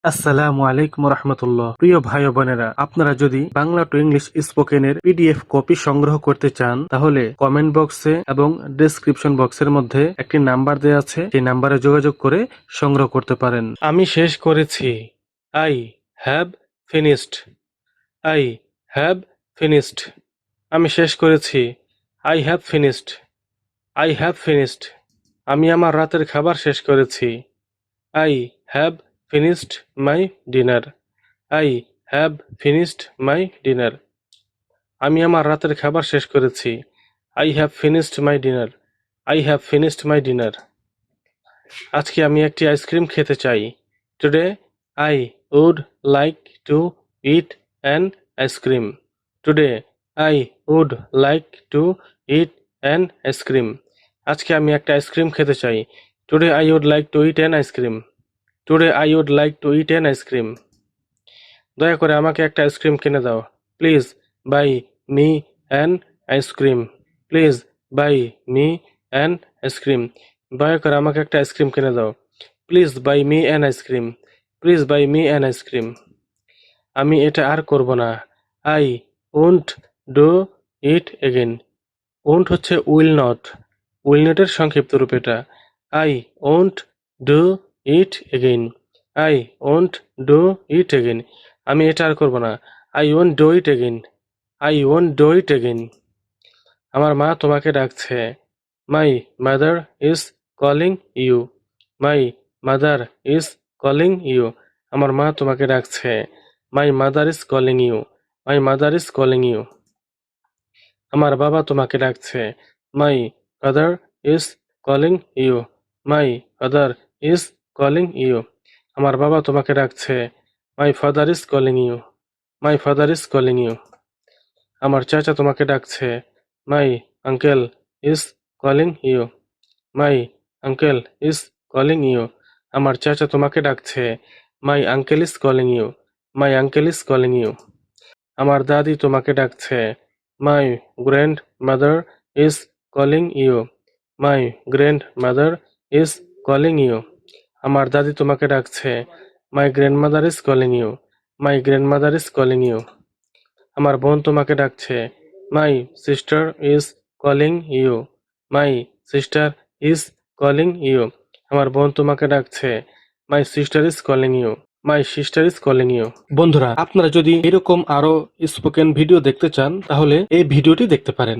আসসালামু আলাইকুম রহমতুল্লাহ। প্রিয় ভাই ও বোনেরা, আপনারা যদি বাংলা টু ইংলিশ স্পোকেনের পিডিএফ কপি সংগ্রহ করতে চান তাহলে কমেন্ট বক্সে এবং ডেসক্রিপশন বক্সের মধ্যে একটি নাম্বার দেওয়া আছে, সেই নাম্বারে যোগাযোগ করে সংগ্রহ করতে পারেন। আমি শেষ করেছি। I have finished. I have finished. আমি শেষ করেছি। I have finished. I have finished. আমি আমার রাতের খাবার শেষ করেছি। I have finished my dinner. I have finished my dinner. আমি আমার রাতের খাবার শেষ করেছি। I have finished my dinner. I have finished my dinner. আজকে আমি একটি আইসক্রিম খেতে চাই। Today I would like to eat an ice cream. Today I would like to eat an ice cream. আজকে আমি একটা আইসক্রিম খেতে চাই। Today I would like to eat an ice cream. Today I would like to eat an ice cream. দয়া করে আমাকে একটা ice cream কিনে দাও। Please buy me an ice cream. Please buy me an ice cream. দয়া করে আমাকে একটা আইসক্রিম কিনে দাও। Please buy me an ice cream. Please buy me an ice cream. আমি এটা আর করব না। I won't do it again. Won't হচ্ছে উইল নট। উইল নটের সংক্ষিপ্ত রূপ এটা। I won't do it again. I won't do it again. আমি এটা আর করব না। I won't do it again. I won't do it again. আমার মা তোমাকে ডাকছে। My mother is calling you. My mother is calling you. আমার মা তোমাকে ডাকছে। My mother is calling you. My mother is calling you. আমার বাবা তোমাকে ডাকছে। My father is calling you. My father is calling you. আমার বাবা তোমাকে ডাকছে। My father is calling you. My father is calling you. আমার চাচা তোমাকে ডাকছে। My uncle is calling you. My uncle is calling you. আমার চাচা তোমাকে ডাকছে। My uncle is calling you. My uncle is calling you. আমার দাদি তোমাকে ডাকছে। My grandmother is calling you. My grandmother is calling you. আমার দাদি তোমাকে ডাকছে। My grandmother is calling you. My grandmother is calling you. আমার বোন তোমাকে ডাকছে। My sister is calling you. My sister is calling you. আমার বোন তোমাকে ডাকছে। My sister is calling you. My sister is calling you. বন্ধুরা, আপনারা যদি এরকম আরো স্পোকেন ভিডিও দেখতে চান তাহলে এই ভিডিওটি দেখতে পারেন।